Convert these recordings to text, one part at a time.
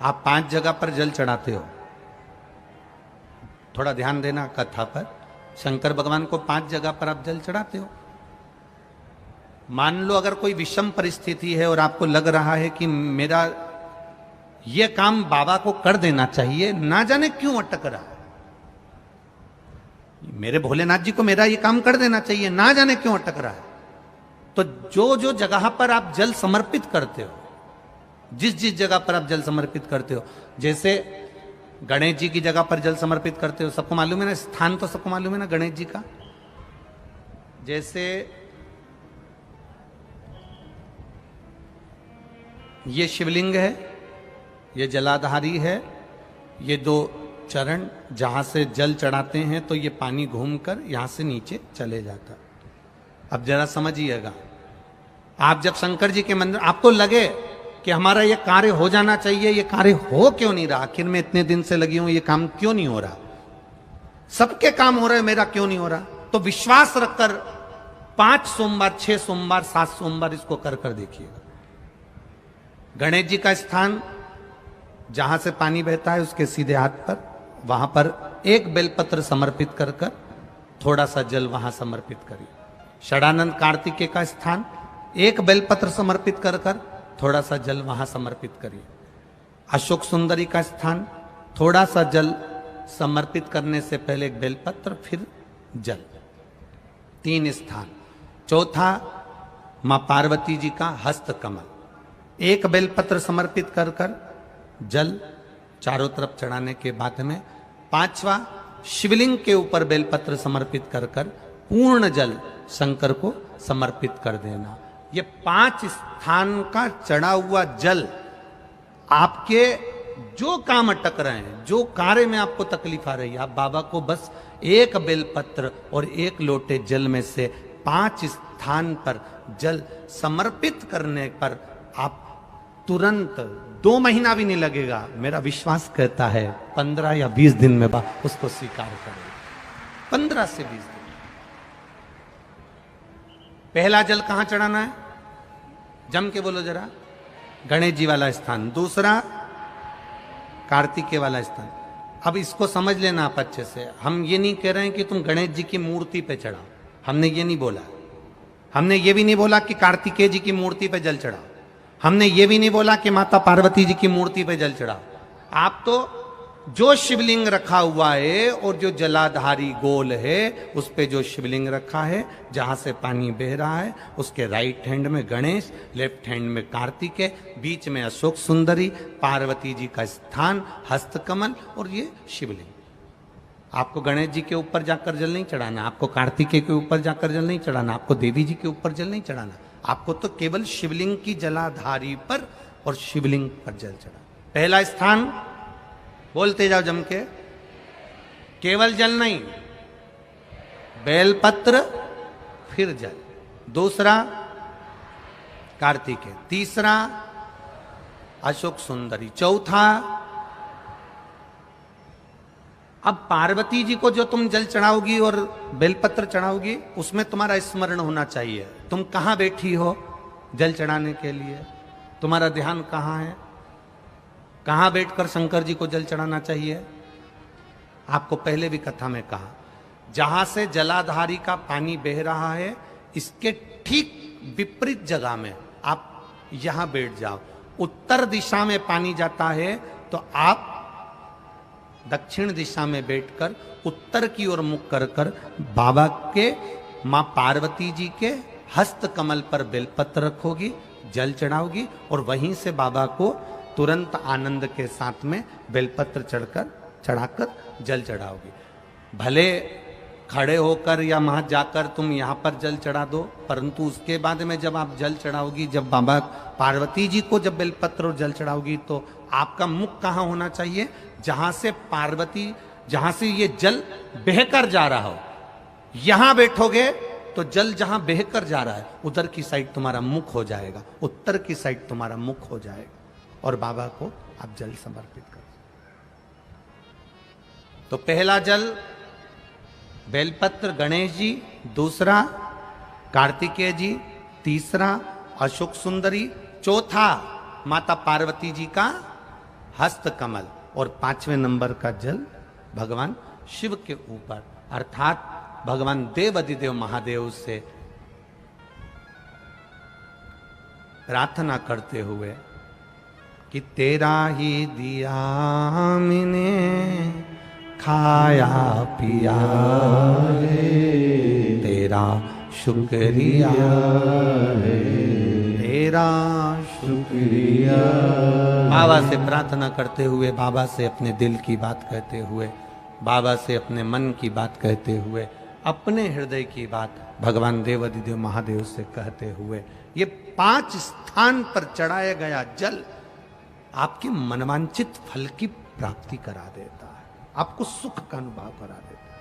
आप 5 जगह पर जल चढ़ाते हो, थोड़ा ध्यान देना कथा पर। शंकर भगवान को 5 जगह पर आप जल चढ़ाते हो। मान लो अगर कोई विषम परिस्थिति है और आपको लग रहा है कि मेरा ये काम बाबा को कर देना चाहिए, ना जाने क्यों अटक रहा है, मेरे भोलेनाथ जी को मेरा ये काम कर देना चाहिए, ना जाने क्यों अटक रहा है, तो जो जो जगह पर आप जल समर्पित करते हो, जिस जिस जगह पर आप जल समर्पित करते हो, जैसे गणेश जी की जगह पर जल समर्पित करते हो, सबको मालूम है ना, स्थान तो सबको मालूम है ना गणेश जी का। जैसे ये शिवलिंग है, ये जलाधारी है, ये 2 चरण जहां से जल चढ़ाते हैं तो ये पानी घूमकर यहां से नीचे चले जाता। अब जरा समझिएगा, आप जब शंकर जी के मंदिर, आपको लगे कि हमारा ये कार्य हो जाना चाहिए, ये कार्य हो क्यों नहीं रहा, आखिर में इतने दिन से लगी हूं, ये काम क्यों नहीं हो रहा, सबके काम हो रहे, मेरा क्यों नहीं हो रहा, तो विश्वास रखकर 5 सोमवार, 6 सोमवार, 7 सोमवार इसको कर कर देखिएगा। गणेश जी का स्थान जहां से पानी बहता है उसके सीधे हाथ पर, वहां पर एक बेलपत्र समर्पित कर कर थोड़ा सा जल वहां समर्पित करिए। षडानंद कार्तिकेय का स्थान, एक बेलपत्र समर्पित कर कर थोड़ा सा जल वहां समर्पित करिए। अशोक सुंदरी का स्थान, थोड़ा सा जल समर्पित करने से पहले एक बेलपत्र, फिर जल। 3 स्थान। चौथा, मां पार्वती जी का हस्त कमल, एक बेलपत्र समर्पित कर कर जल चारों तरफ चढ़ाने के बाद में। 5वां, शिवलिंग के ऊपर बेलपत्र समर्पित कर कर पूर्ण जल शंकर को समर्पित कर देना। ये 5 स्थान का चढ़ा हुआ जल आपके जो काम अटक रहे हैं, जो कार्य में आपको तकलीफ आ रही है, आप बाबा को बस एक बेलपत्र और एक लोटे जल में से 5 स्थान पर जल समर्पित करने पर आप तुरंत 2 महीना भी नहीं लगेगा, मेरा विश्वास कहता है 15 या 20 दिन में उसको स्वीकार करेगा। 15 से 20 दिन। पहला जल कहां चढ़ाना है, जम के बोलो जरा, गणेश जी वाला स्थान। दूसरा, कार्तिकेय वाला स्थान। अब इसको समझ लेना आप अच्छे से, हम ये नहीं कह रहे हैं कि तुम गणेश जी की मूर्ति पे चढ़ाओ, हमने ये नहीं बोला। हमने ये भी नहीं बोला कि कार्तिकेय जी की मूर्ति पे जल चढ़ाओ, हमने ये भी नहीं बोला कि माता पार्वती जी की मूर्ति पे जल चढ़ाओ। आप तो जो शिवलिंग रखा हुआ है और जो जलाधारी गोल है उस पे जो शिवलिंग रखा है, जहां से पानी बह रहा है, उसके राइट हैंड में गणेश, लेफ्ट हैंड में कार्तिकेय, बीच में अशोक सुंदरी, पार्वती जी का स्थान हस्तकमल और ये शिवलिंग। आपको गणेश जी के ऊपर जाकर जल नहीं चढ़ाना, आपको कार्तिकेय के ऊपर जाकर जल नहीं चढ़ाना, आपको देवी जी के ऊपर जल नहीं चढ़ाना, आपको तो केवल शिवलिंग की जलाधारी पर और शिवलिंग पर जल चढ़ा। पहला स्थान, बोलते जाओ जम के, केवल जल नहीं, बेलपत्र फिर जल। दूसरा, कार्तिकेय। तीसरा, अशोक सुंदरी। चौथा, अब पार्वती जी को जो तुम जल चढ़ाओगी और बेलपत्र चढ़ाओगी, उसमें तुम्हारा स्मरण होना चाहिए, तुम कहां बैठी हो जल चढ़ाने के लिए, तुम्हारा ध्यान कहां है, कहां बैठकर शंकर जी को जल चढ़ाना चाहिए। आपको पहले भी कथा में कहा, जहां से जलाधारी का पानी बह रहा है, इसके ठीक विपरीत जगह में आप यहां बैठ जाओ। उत्तर दिशा में पानी जाता है तो आप दक्षिण दिशा में बैठकर उत्तर की ओर मुख कर कर बाबा के, मां पार्वती जी के हस्त कमल पर बेलपत्र रखोगी, जल चढ़ाओगी और वहीं से बाबा को तुरंत आनंद के साथ में बेलपत्र चढ़ाकर जल चढ़ाओगी। भले खड़े होकर या वहां जाकर तुम यहां पर जल चढ़ा दो, परंतु उसके बाद में जब आप जल चढ़ाओगी, जब बाबा पार्वती जी को जब बेलपत्र और जल चढ़ाओगी, तो आपका मुख कहां होना चाहिए, जहां से पार्वती, जहां से ये जल बहकर जा रहा हो, यहां बैठोगे तो जल जहां बहकर जा रहा है उधर की साइड तुम्हारा मुख हो जाएगा, उत्तर की साइड तुम्हारा मुख हो जाएगा और बाबा को आप जल समर्पित करो। तो पहला जल बेलपत्र गणेश जी, दूसरा कार्तिकेय जी, तीसरा अशोक सुंदरी, चौथा माता पार्वती जी का हस्त कमल और 5वें नंबर का जल भगवान शिव के ऊपर, अर्थात भगवान देवाधिदेव महादेव से प्रार्थना करते हुए कि तेरा ही दिया मैंने खाया पिया रे, तेरा शुक्रिया रे, तेरा शुक्रिया। बाबा से प्रार्थना करते हुए, बाबा से अपने दिल की बात कहते हुए, बाबा से अपने मन की बात कहते हुए, अपने हृदय की बात भगवान देवाधिदेव महादेव से कहते हुए, ये 5 स्थान पर चढ़ाया गया जल आपके मनवांचित फल की प्राप्ति करा देता है, आपको सुख का अनुभव करा देता है।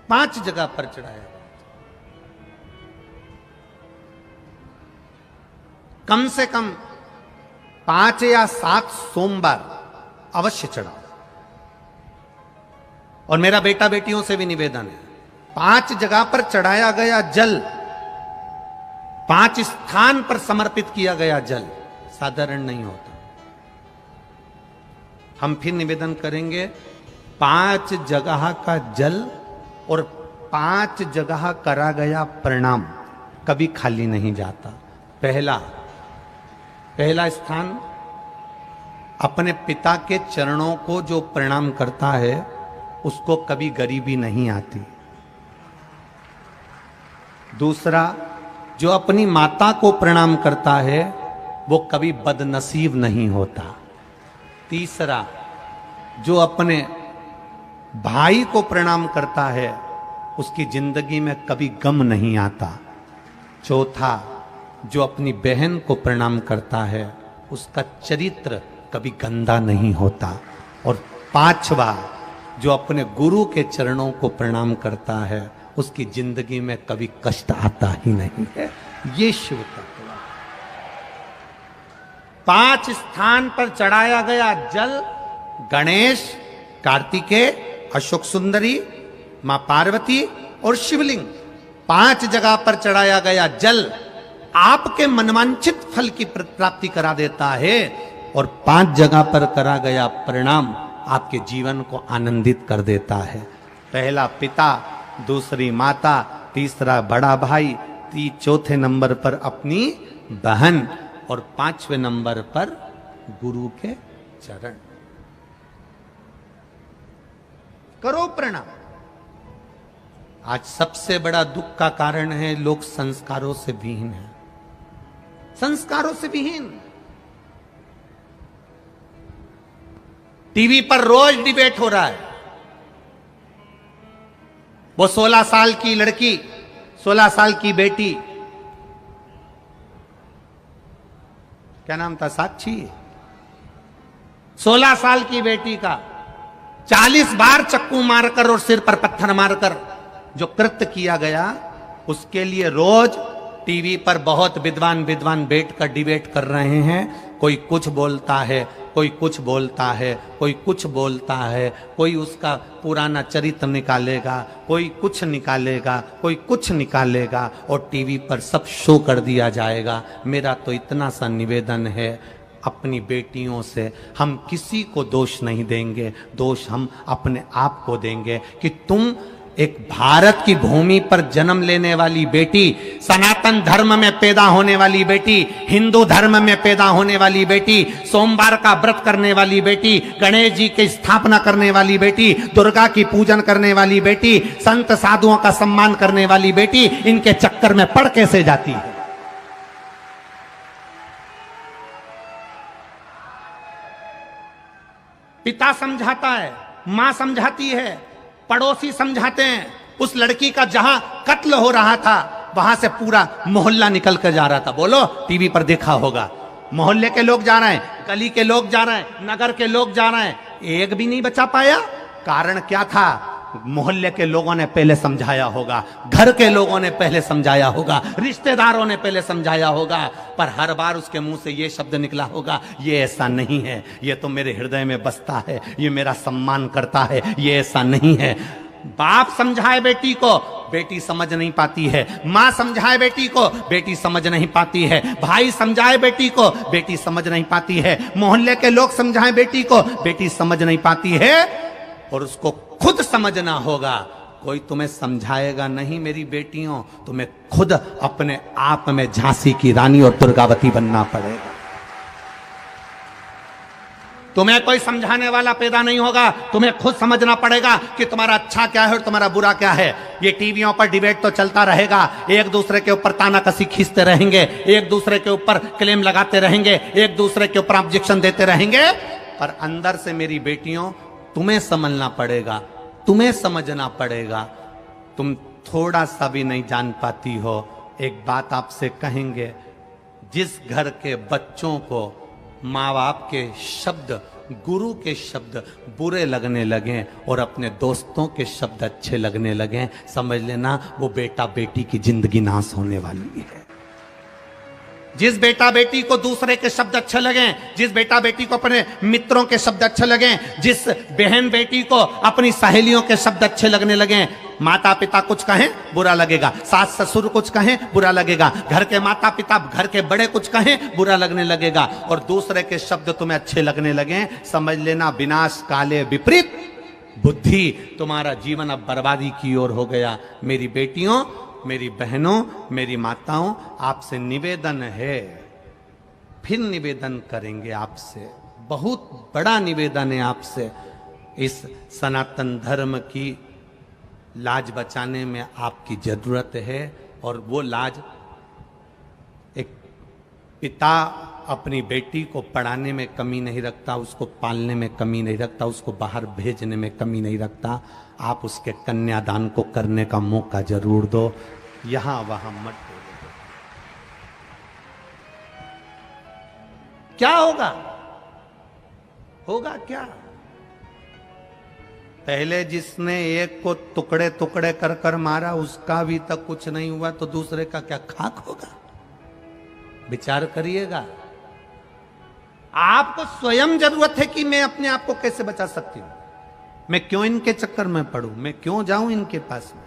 5 जगह पर चढ़ाया गया, कम से कम 5 या 7 सोमवार अवश्य चढ़ाओ। और मेरा बेटा बेटियों से भी निवेदन है, 5 जगह पर चढ़ाया गया जल, 5 स्थान पर समर्पित किया गया जल साधारण नहीं होता। हम फिर निवेदन करेंगे, 5 जगह का जल और 5 जगह करा गया प्रणाम कभी खाली नहीं जाता। पहला स्थान, अपने पिता के चरणों को जो प्रणाम करता है उसको कभी गरीबी नहीं आती। दूसरा, जो अपनी माता को प्रणाम करता है वो कभी बदनसीब नहीं होता। तीसरा, जो अपने भाई को प्रणाम करता है उसकी जिंदगी में कभी गम नहीं आता। चौथा, जो अपनी बहन को प्रणाम करता है उसका चरित्र कभी गंदा नहीं होता। और 5वां, जो अपने गुरु के चरणों को प्रणाम करता है उसकी जिंदगी में कभी कष्ट आता ही नहीं है। ये शिव का 5 स्थान पर चढ़ाया गया जल, गणेश, कार्तिकेय, अशोक सुंदरी, मां पार्वती और शिवलिंग, 5 जगह पर चढ़ाया गया जल आपके मनवांछित फल की प्राप्ति करा देता है। और 5 जगह पर करा गया प्रणाम आपके जीवन को आनंदित कर देता है। पहला पिता, दूसरी माता, तीसरा बड़ा भाई, चौथे नंबर पर अपनी बहन और 5वें नंबर पर गुरु के चरण। करो प्रणाम। आज सबसे बड़ा दुख का कारण है लोग संस्कारों से विहीन हैं, संस्कारों से विहीन। टीवी पर रोज डिबेट हो रहा है, वो 16 साल की लड़की, 16 साल की बेटी, क्या नाम था, साक्षी, 16 साल की बेटी का 40 बार चक्कू मारकर और सिर पर पत्थर मारकर जो कृत्य किया गया, उसके लिए रोज टीवी पर बहुत विद्वान बैठकर डिबेट कर रहे हैं। कोई कुछ बोलता है, कोई कुछ बोलता है, कोई कुछ बोलता है, कोई उसका पुराना चरित्र निकालेगा, कोई कुछ निकालेगा, कोई कुछ निकालेगा और टीवी पर सब शो कर दिया जाएगा। मेरा तो इतना सा निवेदन है, अपनी बेटियों से हम किसी को दोष नहीं देंगे, दोष हम अपने आप को देंगे कि तुम एक भारत की भूमि पर जन्म लेने वाली बेटी, सनातन धर्म में पैदा होने वाली बेटी, हिंदू धर्म में पैदा होने वाली बेटी, सोमवार का व्रत करने वाली बेटी, गणेश जी की स्थापना करने वाली बेटी, दुर्गा की पूजन करने वाली बेटी, संत साधुओं का सम्मान करने वाली बेटी, इनके चक्कर में पड़ कैसे जाती है। पिता समझाता है, मां समझाती है, पड़ोसी समझाते हैं। उस लड़की का जहां कत्ल हो रहा था वहां से पूरा मोहल्ला निकल कर जा रहा था। बोलो, टीवी पर देखा होगा, मोहल्ले के लोग जा रहे हैं, गली के लोग जा रहे हैं, नगर के लोग जा रहे हैं, एक भी नहीं बचा पाया। कारण क्या था? मोहल्ले के लोगों ने पहले समझाया होगा, घर के लोगों ने पहले समझाया होगा, रिश्तेदारों ने पहले समझाया होगा, पर हर बार उसके मुंह से ये शब्द निकला होगा, ये ऐसा नहीं है, ये तो मेरे हृदय में बसता है, ये मेरा सम्मान करता है, ये ऐसा नहीं है। बाप समझाए बेटी को, बेटी समझ नहीं पाती है, माँ समझाए बेटी को, बेटी समझ नहीं पाती है, भाई समझाए बेटी को, बेटी समझ नहीं पाती है, मोहल्ले के लोग समझाए बेटी को, बेटी समझ नहीं पाती है। और उसको खुद समझना होगा, कोई तुम्हें समझाएगा नहीं मेरी बेटियों, तुम्हें खुद अपने आप में झांसी की रानी और दुर्गावती बनना पड़ेगा। तुम्हें कोई समझाने वाला पैदा नहीं होगा, तुम्हें खुद समझना पड़ेगा कि तुम्हारा अच्छा क्या है और तुम्हारा बुरा क्या है। ये टीवियों पर डिबेट तो चलता रहेगा, एक दूसरे के ऊपर तानाकसी खींचते रहेंगे, एक दूसरे के ऊपर क्लेम लगाते रहेंगे, एक दूसरे के ऊपर ऑब्जेक्शन देते रहेंगे, पर अंदर से मेरी बेटियों तुम्हें समझना पड़ेगा, तुम्हें समझना पड़ेगा। तुम थोड़ा सा भी नहीं जान पाती हो। एक बात आपसे कहेंगे, जिस घर के बच्चों को माँ बाप के शब्द, गुरु के शब्द बुरे लगने लगे और अपने दोस्तों के शब्द अच्छे लगने लगे, समझ लेना वो बेटा बेटी की जिंदगी नाश होने वाली है। जिस बेटा बेटी को दूसरे के शब्द अच्छे लगे, जिस बेटा बेटी को अपने मित्रों के शब्द अच्छे लगे, जिस बहन बेटी को अपनी सहेलियों के शब्द अच्छे लगने लगे, माता पिता कुछ कहें बुरा लगेगा, सास ससुर कुछ कहें बुरा लगेगा, घर के माता पिता, घर के बड़े कुछ कहें बुरा लगने लगेगा, और दूसरे के शब्द तुम्हें अच्छे लगने लगे, समझ लेना विनाश काले विपरीत बुद्धि, तुम्हारा जीवन अब बर्बादी की ओर हो गया। मेरी बेटियों, मेरी बहनों, मेरी माताओं, आपसे निवेदन है, फिर निवेदन करेंगे आपसे, बहुत बड़ा निवेदन है आपसे। इस सनातन धर्म की लाज बचाने में आपकी जरूरत है, और वो लाज एक पिता अपनी बेटी को पढ़ाने में कमी नहीं रखता, उसको पालने में कमी नहीं रखता, उसको बाहर भेजने में कमी नहीं रखता। आप उसके कन्यादान को करने का मौका जरूर दो, यहां वहां मत बोलो। क्या होगा? होगा क्या? पहले जिसने एक को टुकड़े टुकड़े कर कर मारा उसका भी तक कुछ नहीं हुआ, तो दूसरे का क्या खाक होगा? विचार करिएगा। आपको स्वयं जरूरत है कि मैं अपने आप को कैसे बचा सकती हूं, मैं क्यों इनके चक्कर में पड़ूं, मैं क्यों जाऊं इनके पास में।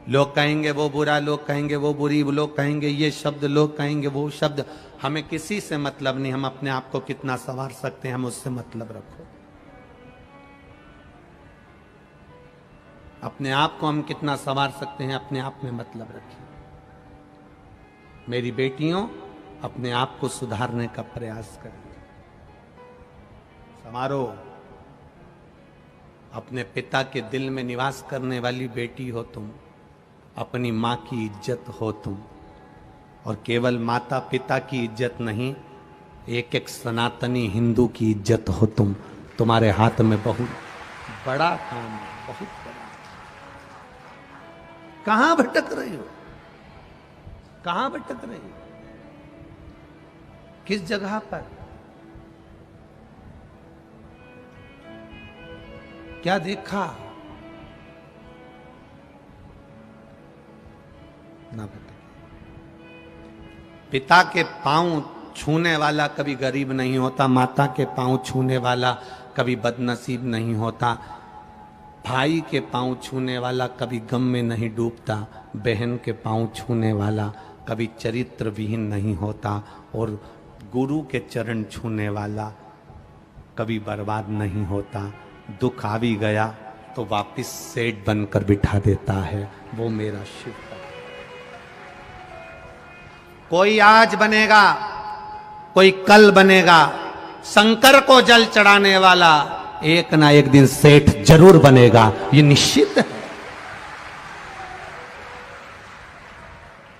लोग कहेंगे वो बुरा, लोग कहेंगे वो बुरी, लोग कहेंगे ये शब्द, लोग कहेंगे वो शब्द, हमें किसी से मतलब नहीं। हम अपने आप को कितना संवार सकते हैं, हम उससे मतलब रखो। अपने आप को हम कितना संवार सकते हैं, अपने आप में मतलब रखिए। मेरी बेटियों, अपने आप को सुधारने का प्रयास करिए, संवारो। अपने पिता के दिल में निवास करने वाली बेटी हो तुम, अपनी माँ की इज्जत हो तुम, और केवल माता पिता की इज्जत नहीं, एक एक सनातनी हिंदू की इज्जत हो तुम। तुम्हारे हाथ में बहुत बड़ा काम है, बहुत बड़ा। कहां भटक रही हो, कहां भटक रही हो, किस जगह पर, क्या देखा? ना भटके। पिता के पांव छूने वाला कभी गरीब नहीं होता, माता के पांव छूने वाला कभी बदनसीब नहीं होता, भाई के पांव छूने वाला कभी गम में नहीं डूबता, बहन के पांव छूने वाला कभी चरित्र विहीन नहीं होता, और गुरु के चरण छूने वाला कभी बर्बाद नहीं होता। दुख आ भी गया तो वापिस सेठ बनकर बिठा देता है, वो मेरा शिव है। कोई आज बनेगा, कोई कल बनेगा, शंकर को जल चढ़ाने वाला एक ना एक दिन सेठ जरूर बनेगा, ये निश्चित है।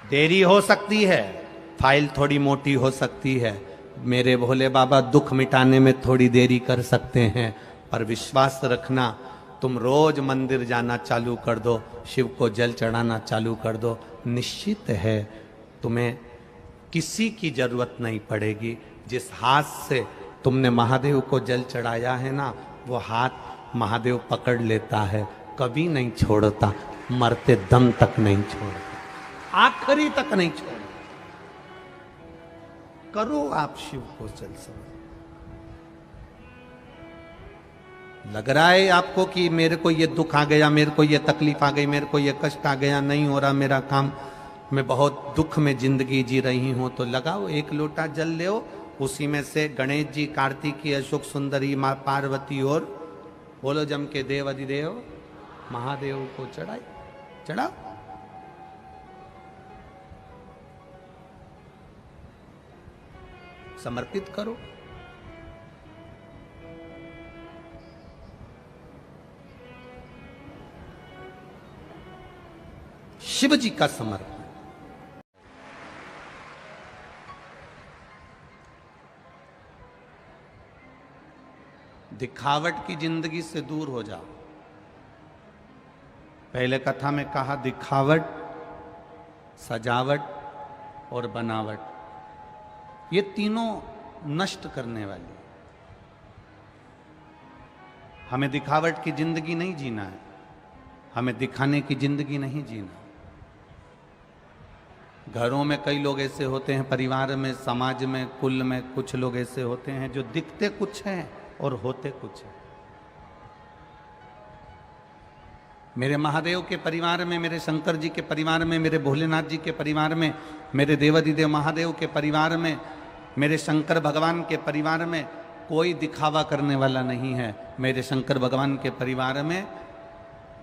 देरी हो सकती है, फाइल थोड़ी मोटी हो सकती है, मेरे भोले बाबा दुख मिटाने में थोड़ी देरी कर सकते हैं, पर विश्वास रखना, तुम रोज मंदिर जाना चालू कर दो, शिव को जल चढ़ाना चालू कर दो, निश्चित है तुम्हें किसी की जरूरत नहीं पड़ेगी। जिस हाथ से तुमने महादेव को जल चढ़ाया है ना, वो हाथ महादेव पकड़ लेता है, कभी नहीं छोड़ता, मरते दम तक नहीं छोड़ता, आखिरी तक नहीं छोड़ता। करो आप शिव को जल समर्पण। लग रहा है आपको कि मेरे को ये दुख आ गया, मेरे को ये तकलीफ आ गई, मेरे को ये कष्ट आ गया, नहीं हो रहा मेरा काम, मैं बहुत दुख में जिंदगी जी रही हूं, तो लगाओ एक लोटा जल ले, उसी में से गणेश जी, कार्तिकी, अशोक सुंदरी, माँ पार्वती और बोलो जम के देव अधिदेव महादेव को चढ़ाओ। समर्पित करो। शिव जी का समर्पण। दिखावट की जिंदगी से दूर हो जाओ। पहले कथा में कहा दिखावट, सजावट और बनावट, ये तीनों नष्ट करने वाली। हमें दिखावट की जिंदगी नहीं जीना है, हमें दिखाने की जिंदगी नहीं जीना। घरों में कई लोग ऐसे होते हैं, परिवार में, समाज में, कुल में कुछ लोग ऐसे होते हैं जो दिखते कुछ हैं और होते कुछ हैं। मेरे महादेव के परिवार में, मेरे शंकर जी के परिवार में, मेरे भोलेनाथ जी के परिवार में, मेरे देवाधिदेव महादेव के परिवार में, मेरे शंकर भगवान के परिवार में कोई दिखावा करने वाला नहीं है। मेरे शंकर भगवान के परिवार में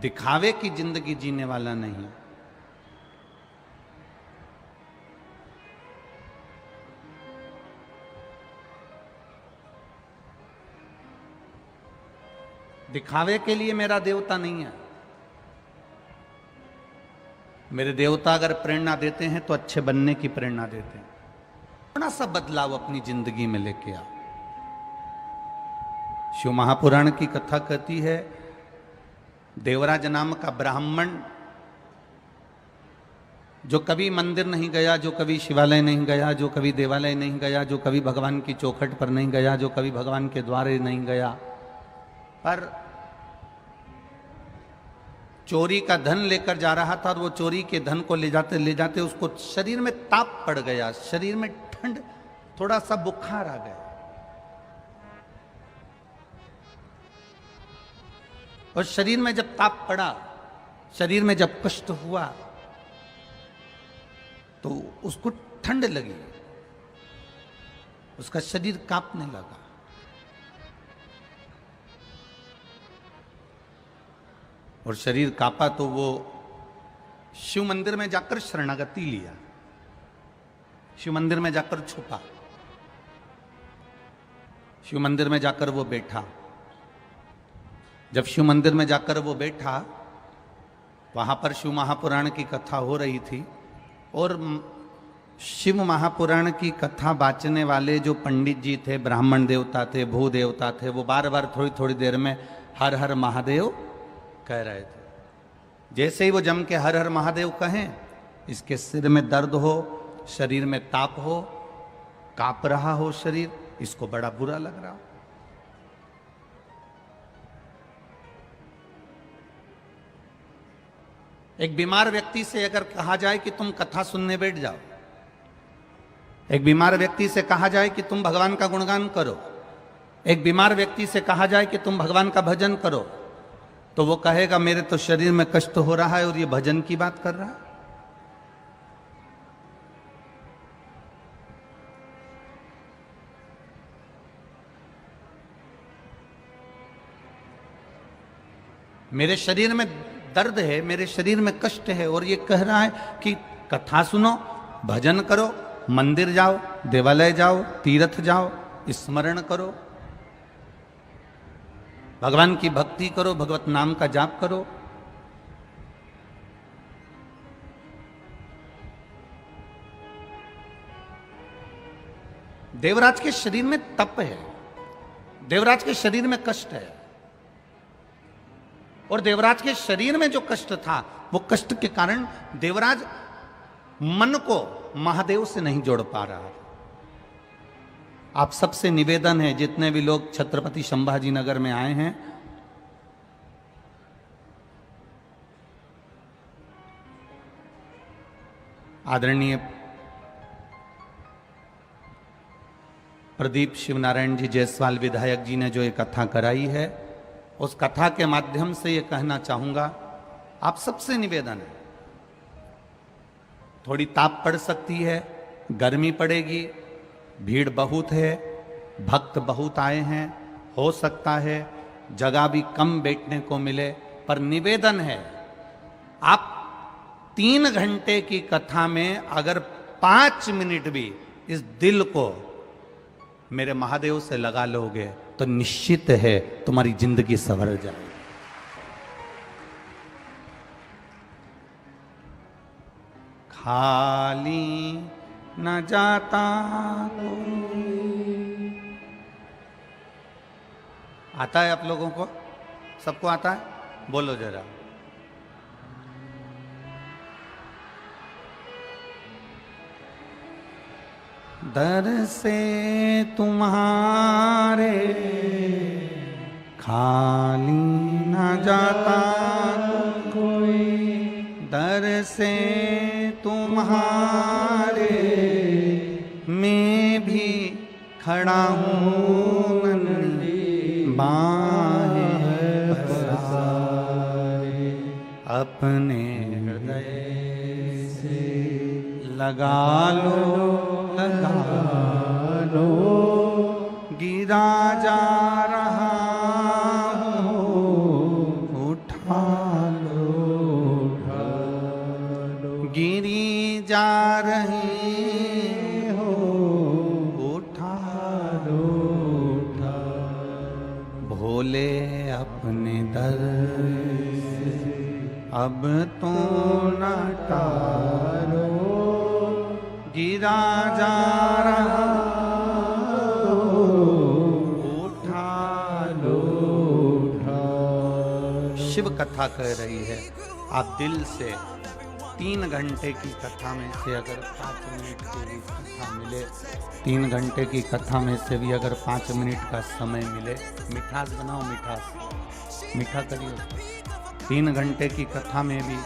दिखावे की जिंदगी जीने वाला नहीं। दिखावे के लिए मेरा देवता नहीं है। मेरे देवता अगर प्रेरणा देते हैं तो अच्छे बनने की प्रेरणा देते हैं। थोड़ा सा बदलाव अपनी जिंदगी में लेके आओ। शिव महापुराण की कथा कहती है, देवराज नाम का ब्राह्मण जो कभी मंदिर नहीं गया, जो कभी शिवालय नहीं गया, जो कभी देवालय नहीं गया, जो कभी भगवान की चौखट पर नहीं गया, जो कभी भगवान के द्वारे नहीं गया, पर चोरी का धन लेकर जा रहा था और वो चोरी के धन को ले जाते उसको शरीर में ताप पड़ गया, शरीर में ठंड, थोड़ा सा बुखार आ गया। और शरीर में जब ताप पड़ा, शरीर में जब कष्ट हुआ तो उसको ठंड लगी, उसका शरीर कांपने लगा। और शरीर कांपा तो वो शिव मंदिर में जाकर शरणागति लिया, शिव मंदिर में जाकर छुपा, शिव मंदिर में जाकर वो बैठा। जब शिव मंदिर में जाकर वो बैठा, वहां पर शिव महापुराण की कथा हो रही थी और शिव महापुराण की कथा बांचने वाले जो पंडित जी थे, ब्राह्मण देवता थे, भू देवता थे, वो बार बार थोड़ी थोड़ी देर में हर हर महादेव कह रहे थे। जैसे ही वो जम के हर हर महादेव कहें, इसके सिर में दर्द हो, शरीर में ताप हो, कांप रहा हो शरीर, इसको बड़ा बुरा लग रहा हो। एक बीमार व्यक्ति से अगर कहा जाए कि तुम कथा सुनने बैठ जाओ, एक बीमार व्यक्ति से कहा जाए कि तुम भगवान का गुणगान करो, एक बीमार व्यक्ति से कहा जाए कि तुम भगवान का भजन करो, तो वो कहेगा मेरे तो शरीर में कष्ट हो रहा है और ये भजन की बात कर रहा है। मेरे शरीर में दर्द है, मेरे शरीर में कष्ट है और ये कह रहा है कि कथा सुनो, भजन करो, मंदिर जाओ, देवालय जाओ, तीर्थ जाओ, स्मरण करो, भगवान की भक्ति करो, भगवत नाम का जाप करो। देवराज के शरीर में तप है, देवराज के शरीर में कष्ट है, और देवराज के शरीर में जो कष्ट था, वो कष्ट के कारण देवराज मन को महादेव से नहीं जोड़ पा रहा। आप सबसे निवेदन है, जितने भी लोग छत्रपति संभाजी नगर में आए हैं, आदरणीय प्रदीप शिवनारायण जी जायसवाल विधायक जी ने जो ये कथा कराई है, उस कथा के माध्यम से ये कहना चाहूंगा, आप सबसे निवेदन है, थोड़ी ताप पड़ सकती है, गर्मी पड़ेगी, भीड़ बहुत है, भक्त बहुत आए हैं, हो सकता है जगह भी कम बैठने को मिले, पर निवेदन है आप 3 घंटे की कथा में अगर 5 मिनट भी इस दिल को मेरे महादेव से लगा लोगे तो निश्चित है तुम्हारी जिंदगी संवर जाएगी। खाली न जाता आता है आप लोगों को, सबको आता है? बोलो जरा। दर से तुम्हारे खाली न जाता कोई, दर से तुम्हारे मैं भी खड़ा हूँ, बाहें पसारे अपने हृदय से लगा लो, गिरा जा रहा हूँ, उठा लो, गिरी जा रही हो, उठा लो, भोले अपने दर से अब तो न टालो, गिरा जा रहा उठा लो, शिव कथा कह रही है। आप दिल से 3 घंटे की कथा में से अगर 5 मिनट की भी कथा मिले, 3 घंटे की कथा में से भी अगर 5 मिनट का समय मिले, मिठास बनाओ, मिठास मीठा करिए। 3 घंटे की कथा में भी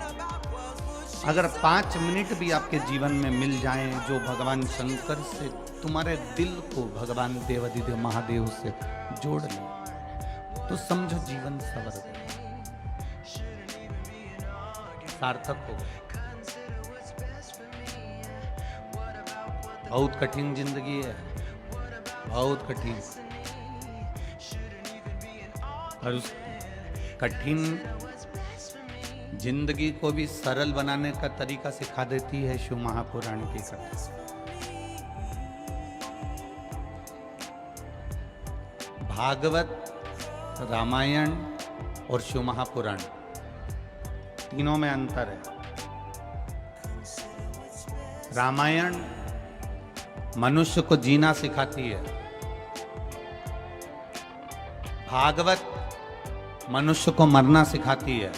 अगर 5 मिनट भी आपके जीवन में मिल जाएं, जो भगवान शंकर से तुम्हारे दिल को भगवान देवाधिदेव महादेव से जोड़ लें, तो समझो जीवन सवर गया, सार्थक हो गया। बहुत कठिन जिंदगी है, बहुत कठिन, और उस कठिन जिंदगी को भी सरल बनाने का तरीका सिखा देती है शिव महापुराण की कथा। भागवत, रामायण और शिव महापुराण तीनों में अंतर है। रामायण मनुष्य को जीना सिखाती है, भागवत मनुष्य को मरना सिखाती है,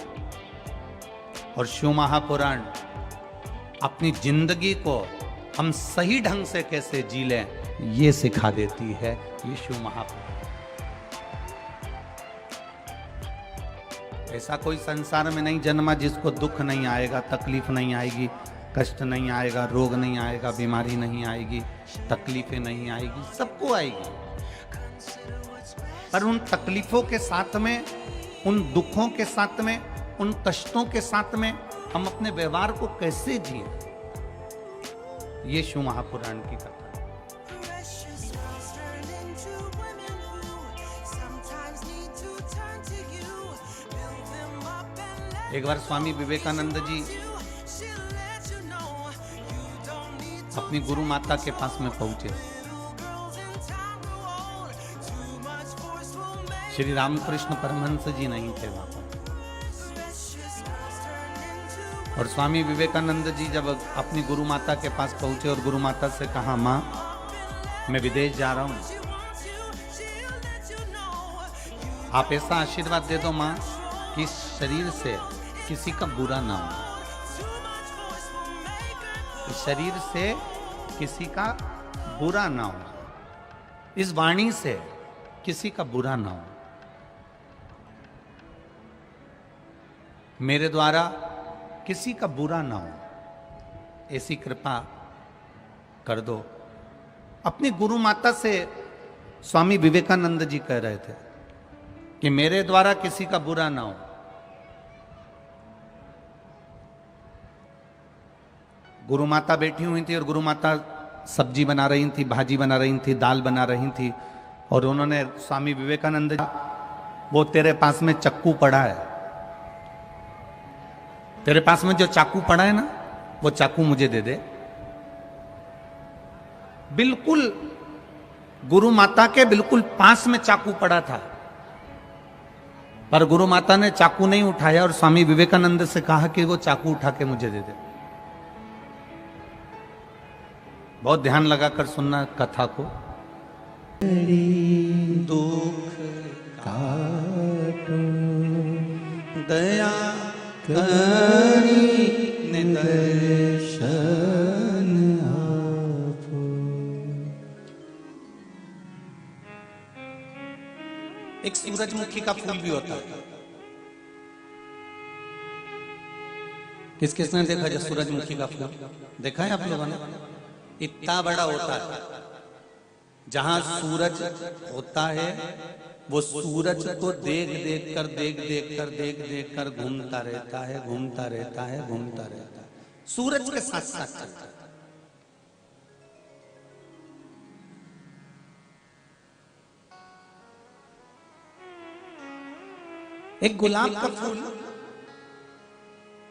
और शिव महापुराण अपनी जिंदगी को हम सही ढंग से कैसे जी लें ये सिखा देती है ये शिव महापुराण। ऐसा कोई संसार में नहीं जन्मा जिसको दुख नहीं आएगा, तकलीफ नहीं आएगी, कष्ट नहीं आएगा, रोग नहीं आएगा, बीमारी नहीं आएगी, तकलीफें नहीं आएगी, सबको आएगी। पर उन तकलीफों के साथ में, उन दुखों के साथ में, उन कष्टों के साथ में हम अपने व्यवहार को कैसे जिए, ये शिव महापुराण की कथा है। एक बार स्वामी विवेकानंद जी अपनी गुरु माता के पास में पहुंचे। श्री रामकृष्ण परमहंस जी नहीं थे वहां पर, और स्वामी विवेकानंद जी जब अपनी गुरु माता के पास पहुंचे और गुरु माता से कहा, माँ मैं विदेश जा रहा हूं, आप ऐसा आशीर्वाद दे दो माँ कि इस शरीर से किसी का बुरा ना हो, इस शरीर से किसी का बुरा ना हो, इस वाणी से किसी का बुरा ना हो, मेरे द्वारा किसी का बुरा ना हो, ऐसी कृपा कर दो। अपनी गुरु माता से स्वामी विवेकानंद जी कह रहे थे। कि मेरे द्वारा किसी का बुरा ना हो। गुरु माता बैठी हुई थी और गुरु माता सब्जी बना रही थी, भाजी बना रही थी, दाल बना रही थी, और उन्होंने स्वामी विवेकानंद, वो तेरे पास में चक्कू पड़ा है, तेरे पास में जो चाकू पड़ा है ना, वो चाकू मुझे दे दे। बिल्कुल गुरु माता के बिल्कुल पास में चाकू पड़ा था, पर गुरु माता ने चाकू नहीं उठाया और स्वामी विवेकानंद से कहा कि वो चाकू उठा के मुझे दे दे। बहुत ध्यान लगाकर सुनना कथा को। दुख काटो दया करी निदर्शन आपो। एक सूरजमुखी का फूल भी होता है। किस किसने देखा जो सूरजमुखी का फूल देखा है आप लोगों ने? इतना बड़ा होता है, जहां सूरज होता है वो सूरज को देख देख कर घूमता रहता है, घूमता रहता है, घूमता रहता है, सूरज के साथ साथ चलता है। एक गुलाब का फूल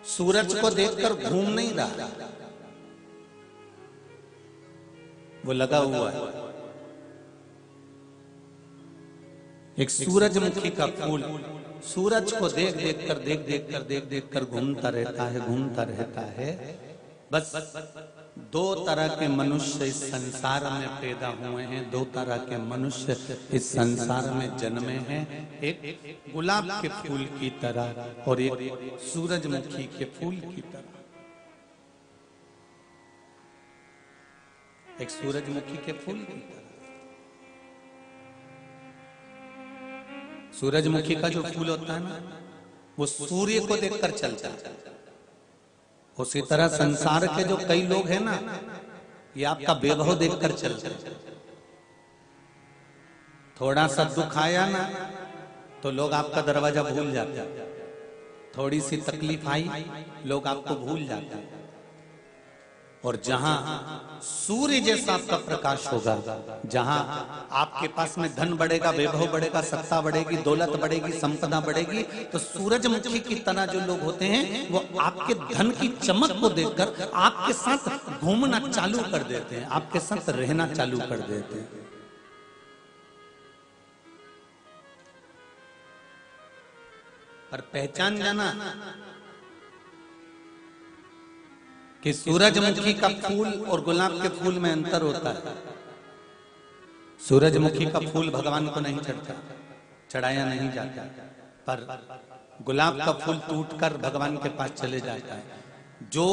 सूरज को देखकर घूम नहीं रहा, वो लगा हुआ है। एक सूरजमुखी का फूल सूरज को देख कर घूमता रहता है, घूमता रहता है। बस दो तरह के मनुष्य इस संसार में पैदा हुए हैं, दो तरह के मनुष्य इस संसार में जन्मे हैं, एक गुलाब के फूल की तरह और एक सूरजमुखी के फूल की तरह। एक सूरजमुखी के फूल की तरह। सूरजमुखी का जो फूल होता है ना, वो सूर्य को देखकर चलता है। उसी तरह संसार के जो कई लोग हैं ना, ये आपका वैभव देखकर चलते हैं। थोड़ा सा दुख आया ना तो लोग आपका दरवाजा भूल जाते हैं, थोड़ी सी तकलीफ आई लोग आपको भूल जाते हैं। और जहां सूर्य जैसा आपका प्रकाश होगा, जहां आपके पास में धन बढ़ेगा, वैभव बढ़ेगा, सत्ता बढ़ेगी, दौलत बढ़ेगी, संपदा बढ़ेगी, तो सूरजमुखी की तरह जो लोग होते हैं वो आपके धन की चमक को देखकर आपके साथ घूमना चालू कर देते हैं, आपके साथ रहना चालू कर देते हैं। पर पहचान जाना कि सूरजमुखी का फूल और गुलाब के फूल में अंतर होता है। सूरजमुखी का फूल भगवान को नहीं चढ़ता, चढ़ाया नहीं जाता, पर गुलाब का फूल टूटकर भगवान के पास चले जाता है। जो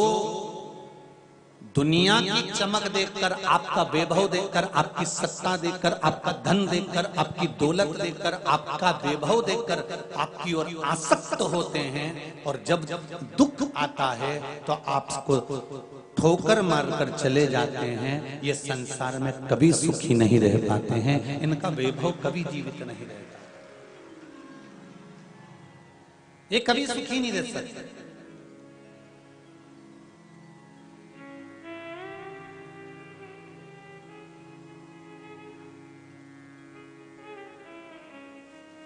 दुनिया की चमक देखकर, आपका वैभव देखकर, आपकी सत्ता देखकर, आपका धन देखकर, आपकी दौलत देखकर, आपका वैभव देखकर आपकी ओर आसक्त होते हैं, और जब दुख आता है तो आपको ठोकर मारकर चले जाते हैं, ये संसार में कभी सुखी नहीं रह पाते हैं, इनका वैभव कभी जीवित नहीं रहेगा, ये कभी सुखी नहीं रह सकते।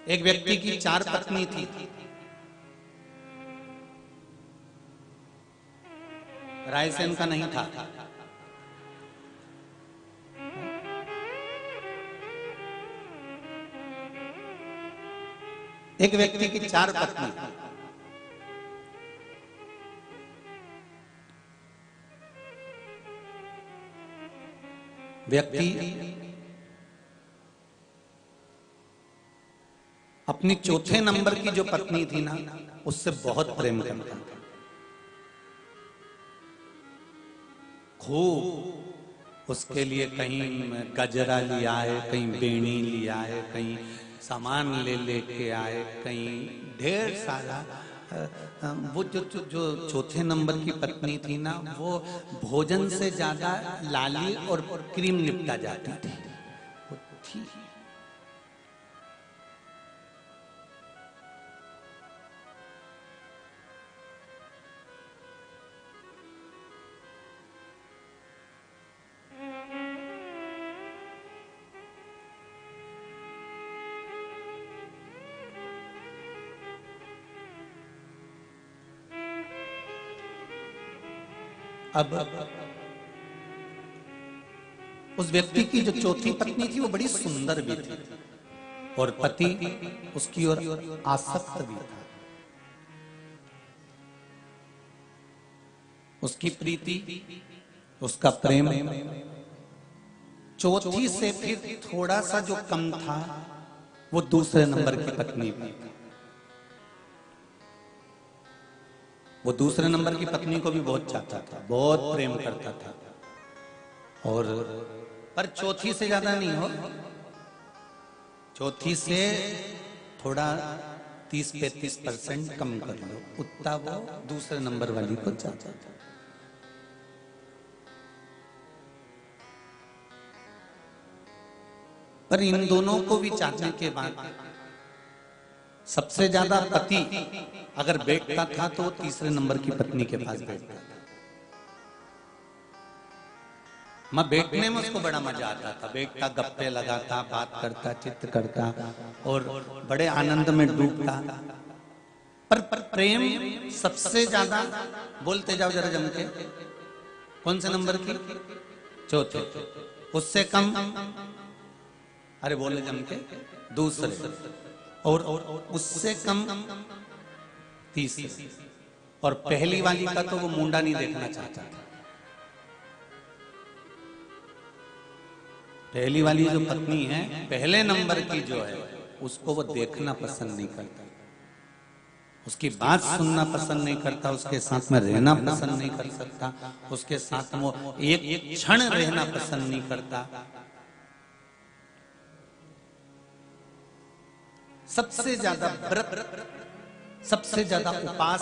एक व्यक्ति की 4 पत्नी थी। रायसेन का नहीं था। एक व्यक्ति की 4 पत्नी। व्यक्ति अपनी चौथे नंबर की जो पत्नी थी ना, उससे बहुत प्रेम करता था, खूब उसके लिए कहीं गजरा लिया है, कहीं बेणी लिया है, कहीं सामान ले लेके आए, कहीं ढेर सारा। वो जो चौथे नंबर की पत्नी थी ना, वो भोजन से ज्यादा लाली और क्रीम निपटा जाती थी। अब उस व्यक्ति की जो चौथी पत्नी थी वो बड़ी सुंदर भी थी और पति उसकी ओर आसक्त भी था। उसकी प्रीति, उसका प्रेम चौथी से फिर थोड़ा सा जो कम था वो दूसरे नंबर की पत्नी भी। वो दूसरे नंबर की पत्नी को भी बहुत चाहता था, बहुत प्रेम करता था, और पर चौथी से ज्यादा नहीं हो, चौथी से थोड़ा 30-35% कम कर लो, उतना वो दूसरे नंबर वाली को चाहता था। पर इन दोनों को भी चाहने के बाद सबसे ज्यादा पति अगर बैठता था तो तीसरे नंबर की पत्नी के पास बैठता था। मैं बैठने में उसको बड़ा मजा आता था, बैठता, गप्पे लगाता, बात करता, चित्त करता और बड़े आनंद में डूबता। पर प्रेम सबसे ज्यादा, बोलते जाओ जरा जम के, कौन से नंबर की? चौथे। उससे कम, अरे बोले जम के, दूसरे, और उससे कम तीसरे, और पहली वाली का तो वो मुंडा नहीं देखना चाहता था। पहली वाली जो पत्नी है, पहले नंबर की जो है, उसको वो देखना पसंद नहीं करता, उसकी बात सुनना पसंद नहीं करता, उसके साथ में रहना पसंद नहीं कर सकता, उसके साथ वो एक क्षण रहना पसंद नहीं करता। सबसे ज्यादा व्रत, सबसे ज्यादा उपास,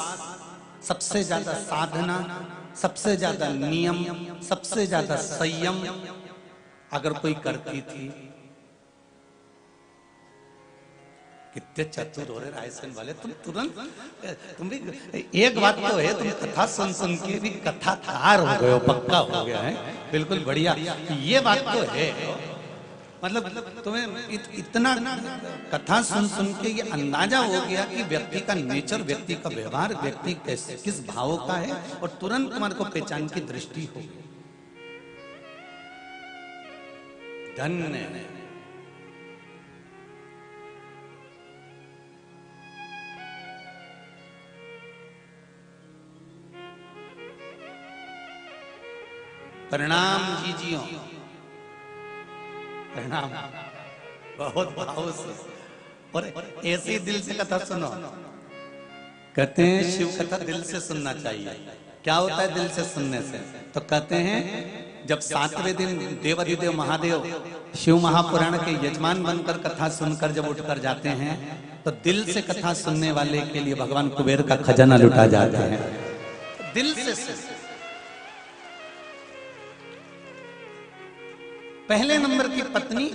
सबसे ज्यादा साधना, सबसे ज्यादा नियम, सबसे ज्यादा संयम अगर कोई करती थी। कितने चतुर हो रहे रायसेन वाले तुम, तुरंत तुम भी। एक बात तो है, तुम कथा सुन सुन के भी कथाकार हो गए हो, पक्का हो गया है, बिल्कुल बढ़िया। ये बात तो है, मतलब तुम्हें इतना कथा सुन सुन के ये अंदाजा हो गया कि व्यक्ति का नेचर, व्यक्ति का व्यवहार, व्यक्ति कैसे किस भाव का है, और तुरंत तुम्हारे को पहचान की दृष्टि हो गई। धन्य। प्रणाम जीजियो, प्रणाम, बहुत भाव से, और ऐसे दिल से कथा सुनो। कहते हैं शिव कथा दिल से सुनना चाहिए। क्या होता है दिल से सुनने से? तो कहते हैं जब 7वें दिन देवाधिदेव महादेव शिव महापुराण के यजमान बनकर कथा सुनकर जब उठकर जाते हैं, तो दिल से कथा सुनने वाले के लिए भगवान कुबेर का खजाना लुटा जाते हैं। दिल से। पहले नंबर की पत्नी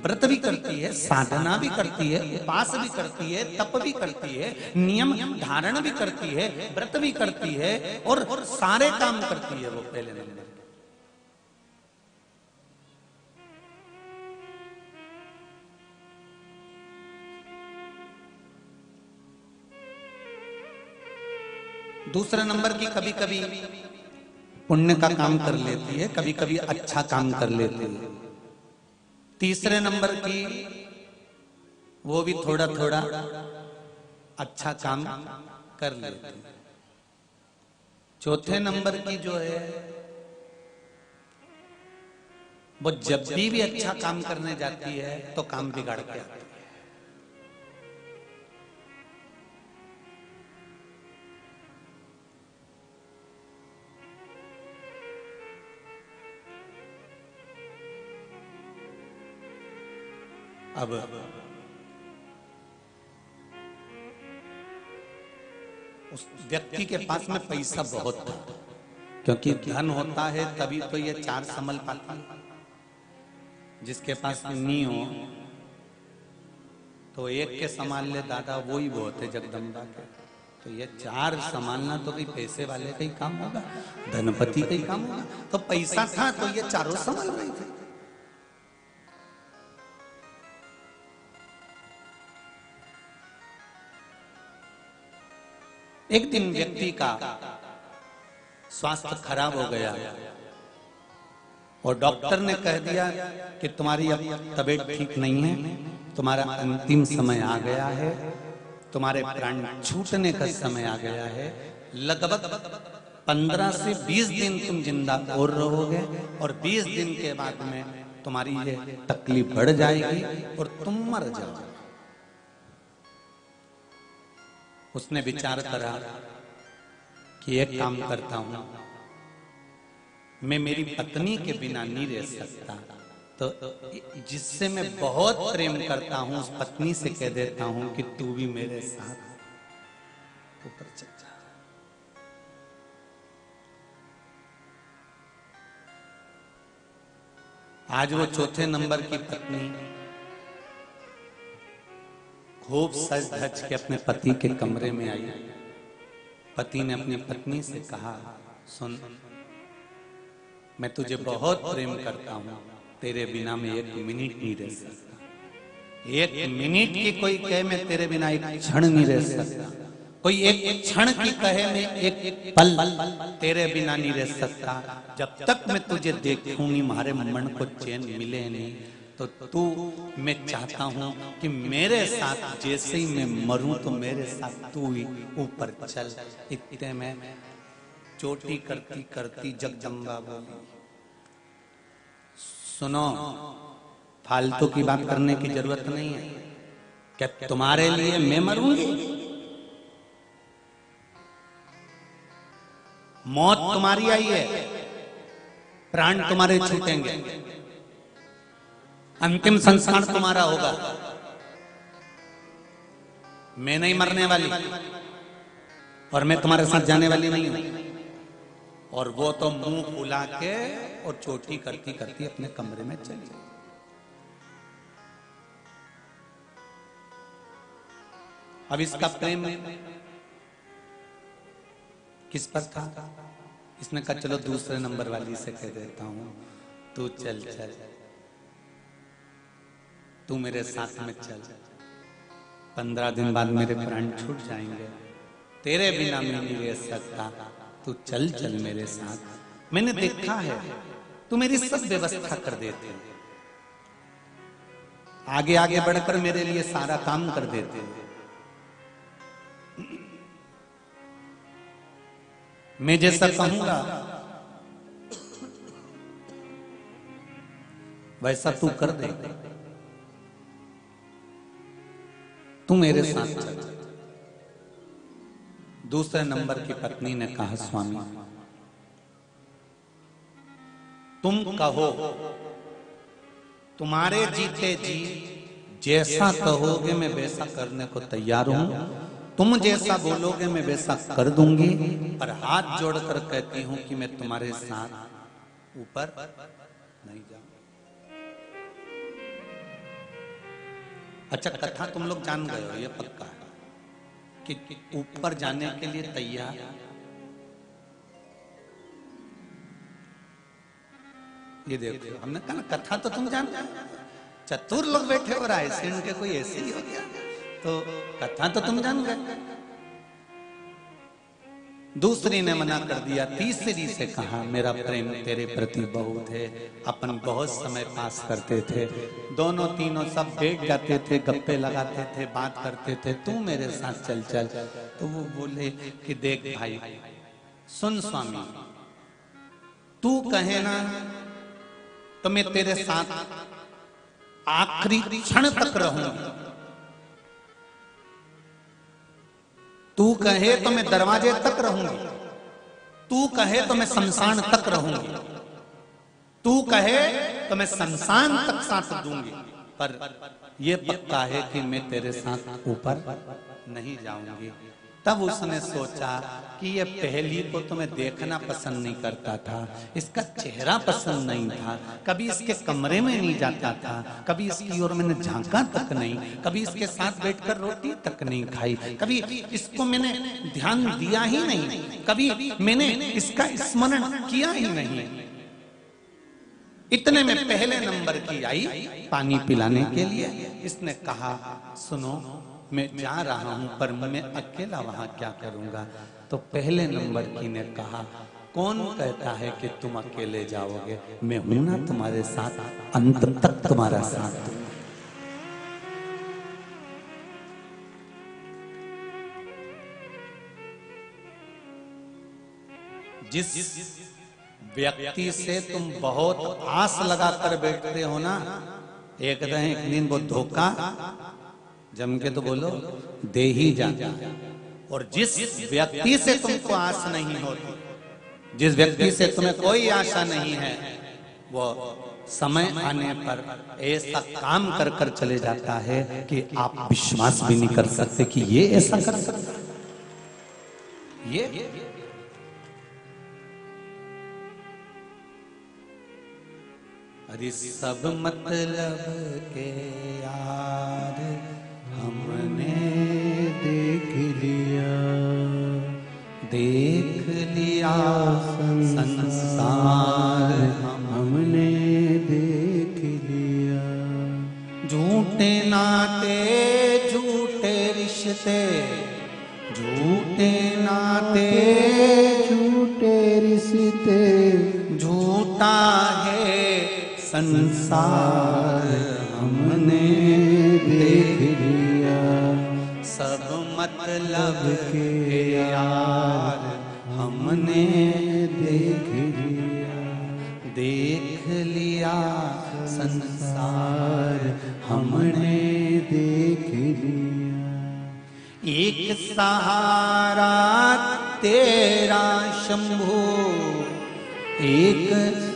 व्रत भी करती है, साधना भी करती है, उपास भी करती है, तप भी करती है, नियम धारण भी करती है, व्रत भी करती है, और सारे काम करती है वो पहले नंबर। दूसरे नंबर की कभी कभी पुण्य का काम कर लेती है, कभी कभी अच्छा काम कर लेती है। तीसरे नंबर की वो भी थोड़ा थोड़ा अच्छा काम कर लेती है। चौथे नंबर की जो है, वो जब भी अच्छा काम करने जाती है तो काम बिगाड़ के आती है। अब उस व्यक्ति के पास में पैसा बहुत था, क्योंकि धन होता है तभी तो ये चार संभल पाती है। जिसके पास में नहीं हो तो एक के संभाल ले दादा, वो ही बहुत है जगदम्बा के। तो ये चार संभालना तो कोई पैसे वाले का ही काम होगा, धनपति का ही काम होगा। तो पैसा था तो ये चारों संभाल रही थी। एक दिन व्यक्ति का स्वास्थ्य खराब हो गया और डॉक्टर ने कह दिया कि तुम्हारी अब तबीयत ठीक नहीं है, तुम्हारा अंतिम समय आ गया है, तुम्हारे प्राण छूटने का समय आ गया है, लगभग 15 से 20 दिन तुम जिंदा और रहोगे और 20 दिन के बाद में तुम्हारी ये तकलीफ बढ़ जाएगी और तुम मर जाओगे। उसने विचार करा कि एक काम करता हूं, मैं मेरी पत्नी के बिना नहीं रह सकता, तो जिससे मैं बहुत प्रेम करता हूं उस पत्नी से कह देता हूं कि तू भी मेरे साथ ऊपर चल जा। आज वो चौथे नंबर की पत्नी खूब सज धज के अपने पति के कमरे में आई। पति ने अपनी पत्नी से कहा, सुन, मैं तुझे बहुत प्रेम करता हूं, तेरे बिना मैं एक मिनट नहीं रह सकता। एक मिनट की कोई कहे मैं तेरे बिना एक क्षण नहीं रह सकता, कोई एक क्षण की कहे मैं एक पल तेरे बिना नहीं रह सकता। जब तक मैं तुझे देखूं नहीं, हमारे मन को चैन मिले नहीं, तो तू, मैं चाहता हूं कि मेरे साथ जैसे ही मैं मरूं तो मेरे साथ तू ही ऊपर चल। इतने में चोटी करती करती जगदम्बा बोली, सुनो, फालतू की बात करने की जरूरत नहीं है। क्या तुम्हारे लिए मैं मरूंगी? मौत तुम्हारी आई है, प्राण तुम्हारे छूटेंगे, अंतिम संस्कार तुम्हारा होगा। मैं नहीं मरने वाली और मैं तुम्हारे साथ जाने वाली नहीं हूं। और वो तो मुंह फुला के और चोटी करती करती अपने कमरे में चली गई। अब इसका प्रेम किस पर था? इसने कहा चलो दूसरे नंबर वाली से कह देता हूं, तू चल चल, तू मेरे साथ में चल, 15 दिन बाद मेरे प्राण छूट जाएंगे, तेरे बिना मैं नहीं रह सकता, तू चल चल मेरे साथ। मैंने देखा है तू मेरी सब व्यवस्था कर देते, आगे आगे बढ़कर मेरे लिए सारा काम कर देते। मैं जैसा कहूंगा वैसा तू कर दे, तू मेरे साथ चल। दूसरे नंबर की पत्नी ने कहा, स्वामी तुम कहो, तुम्हारे जीते जी जैसा कहोगे मैं वैसा करने को तैयार हूं, तुम जैसा बोलोगे मैं वैसा कर दूंगी, पर हाथ जोड़कर कहती हूं कि मैं तुम्हारे साथ ऊपर नहीं जाऊं। अच्छा, कथा तुम लोग जान गए हो, ये पक्का है कि ऊपर जाने के लिए तैयार। ये देखो, हमने कहा कथा तो तुम जान गए, चतुर लोग बैठे हो, रायसेन के कोई ऐसे ही हो गया, तो कथा तो तुम जान गए। दूसरी ने मना कर दिया, तीसरी से कहा, मेरा प्रेम तेरे प्रति बहुत है, अपन बहुत समय पास करते थे, दोनों तीनों सब बैठ जाते थे, गप्पे लगाते थे, बात करते थे, तू मेरे साथ चल चल। तो वो बोले कि देख भाई, सुन स्वामी, तू कहे ना तो मैं तेरे साथ आखिरी क्षण तक रहूंगी, तू कहे तो मैं दरवाजे तक रहूंगी, तू कहे तो मैं शमशान तक रहूंगी, तू कहे तो मैं शमशान तक साथ दूंगी, पर यह पक्का है कि मैं तेरे साथ ऊपर नहीं जाऊंगी। तब उसने सोचा कि ये पहली को तो मैं देखना पसंद नहीं करता था, इसका चेहरा पसंद नहीं था, कभी इसके कमरे में नहीं जाता था, कभी इसकी ओर मैंने झांका तक नहीं, कभी इसके साथ बैठकर रोटी तक नहीं खाई, कभी इसको मैंने ध्यान दिया ही नहीं, कभी मैंने इसका स्मरण किया ही नहीं। इतने में पहले नंबर की आई पानी पिलाने के लिए। इसने कहा, सुनो मैं जा रहा हूं, पर मैं अकेला वहां क्या करूंगा? तो पहले नंबर की ने कहा, कौन कहता है कि तुम अकेले जाओगे? मैं हूं ना तुम्हारे साथ, अंत तक तुम्हारा साथ दूंगा। जिस व्यक्ति से तुम बहुत आस लगा कर बैठते हो ना, एक दिन वो धोखा जम के तो बोलो दे ही जाता है। और जिस व्यक्ति से तुमको आस नहीं होती, जिस व्यक्ति से तुम्हें कोई आशा नहीं है, वो समय आने पर ऐसा काम कर कर चले जाता है कि आप विश्वास भी नहीं कर सकते कि ये ऐसा कर सकता है। ये अरे सब मतलब के यार हमने देख लिया, देख लिया संसार हमने देख लिया। झूठे नाते झूठे रिश्ते, झूठे नाते झूठे रिश्ते, झूठा है संसार हमने देख लिया। सब मतलब के यार हमने देख लिया, देख लिया संसार हमने देख लिया। एक सहारा तेरा शंभू, एक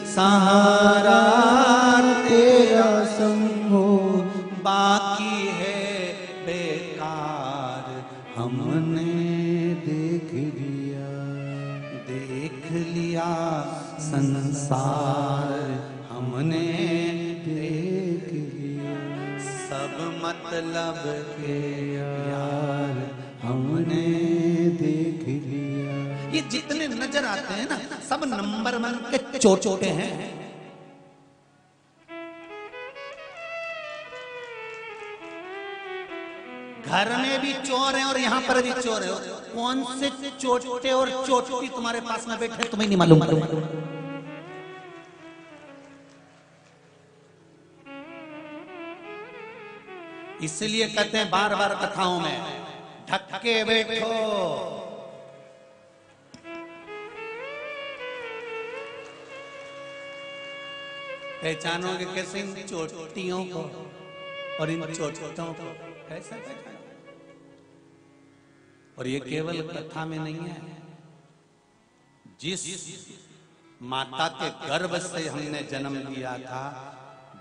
सहारा तेरा शंभो, बाकी है बेकार हमने देख लिया, देख लिया संसार हमने देख लिया। सब मतलब के यार हमने देख लिया। ये जितने नजर आते हैं ना, सब नंबर वन के चोटे हैं। घर में भी चोर हैं और यहां पर भी चोर है। कौन से चोटे और चोटी तुम्हारे पास में बैठे तुम्हें नहीं मालूम। इसलिए कहते हैं बार बार कथाओं में, ढक के बैठो। पहचानोगे कैसे इन चोटियों को और इन चोटों को? कैसे पहचानोगे? और ये केवल कथा में नहीं है। जिस माता के गर्भ से हमने जन्म लिया था,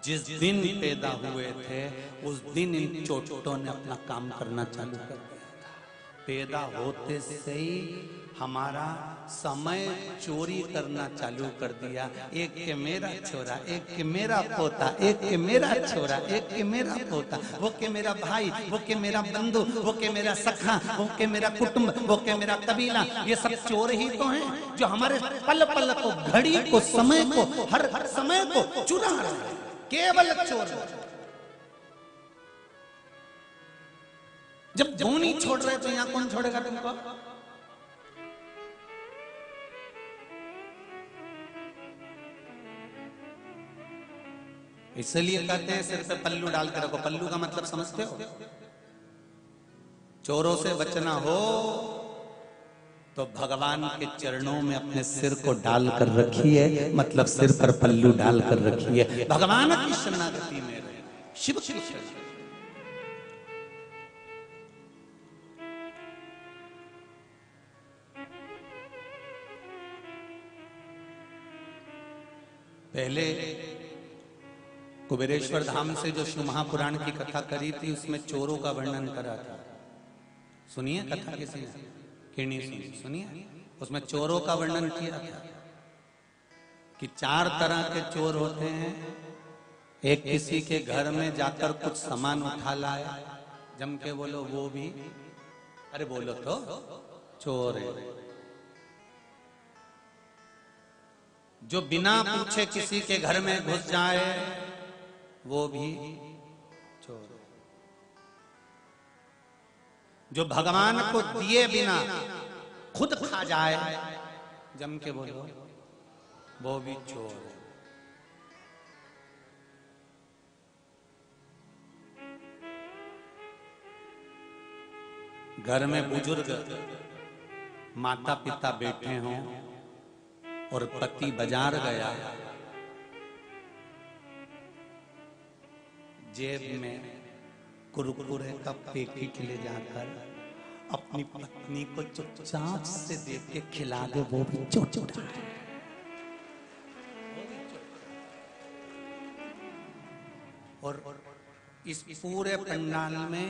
जिस दिन पैदा हुए थे, उस दिन इन चोटों ने अपना काम करना चालू कर दिया था। पैदा होते से ही हमारा समय चोरी करना चालू कर दिया। एक के मेरा छोरा, एक के मेरा पोता, एक के मेरा छोरा, एक के मेरा पोता, वो के मेरा भाई, वो के मेरा बंधु, वो के मेरा सखा, वो के मेरा कुटुंब, वो के मेरा कबीला। ये सब चोर ही तो हैं जो हमारे पल पल को, घड़ी को, समय को, हर समय को चुरा रहे हैं। केवल चोर। जब धोनी छोड़ रहे तो यहां कौन छोड़ेगा तुमको? इसलिए कहते हैं सिर पे पल्लू डाल के रखो। पल्लू का मतलब समझते हो? चोरों से बचना हो तो भगवान के चरणों में अपने सिर को डाल कर रखिए, मतलब सिर पर पल्लू डाल कर रखिए। भगवान की शरणागति में रहे, शिव की शरण। पहले कुबेरेश्वर धाम से जो शिव महापुराण की कथा करी थी, उसमें चोरों का वर्णन करा था। सुनिए कथा किसी ने? किरणी सुनिए। उसमें चोरों का वर्णन किया था कि 4 तरह के चोर होते हैं। एक किसी के घर में जाकर कुछ सामान उठा लाया, जम के बोलो वो भी, अरे बोलो तो चोर है। जो बिना पूछे किसी के घर में घुस जाए, वो भी चोर। जो भगवान को दिए बिना खुद खा जाए, जम के बोलो, वो भी चोर है। घर में बुजुर्ग माता पिता बैठे हों और पति बाजार गया, जेब में कुरकुरे का पैकेट ले जाकर अपनी पत्नी को चुपचाप से देख के खिला दे, वो भी चोर। और इस पूरे पंडाल में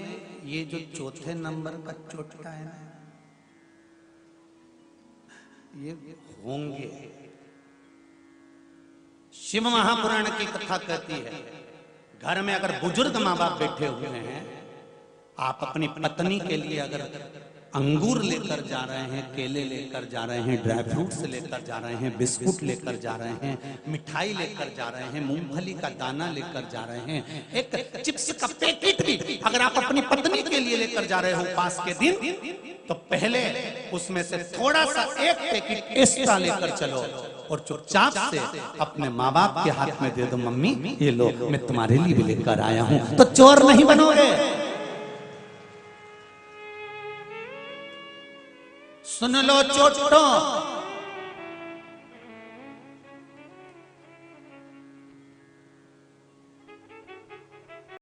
ये जो चौथे नंबर का चोटका है ना, ये होंगे। शिव महापुराण की कथा कहती है, घर में अगर बुजुर्ग माँ बाप बैठे हुए हैं, आप अपनी पत्नी के लिए अगर अंगूर लेकर जा रहे हैं, केले लेकर जा रहे हैं, ड्राई फ्रूट्स लेकर जा रहे हैं, बिस्कुट लेकर जा रहे हैं, मिठाई लेकर जा रहे हैं, मूंगफली का दाना लेकर जा रहे हैं, एक चिप्स का पैकेट भी अगर आप अपनी पत्नी के लिए लेकर जा रहे हो पास के दिन, तो पहले उसमें से थोड़ा सा एक पैकेट एक्स्ट्रा लेकर चलो और चुपचाप से अपने माँ बाप के हाथ में दे दो, मम्मी ये लो, मैं तुम्हारे लिए भी लेकर आया हूं, तो चोर नहीं बनोगे। सुन लो चोटो,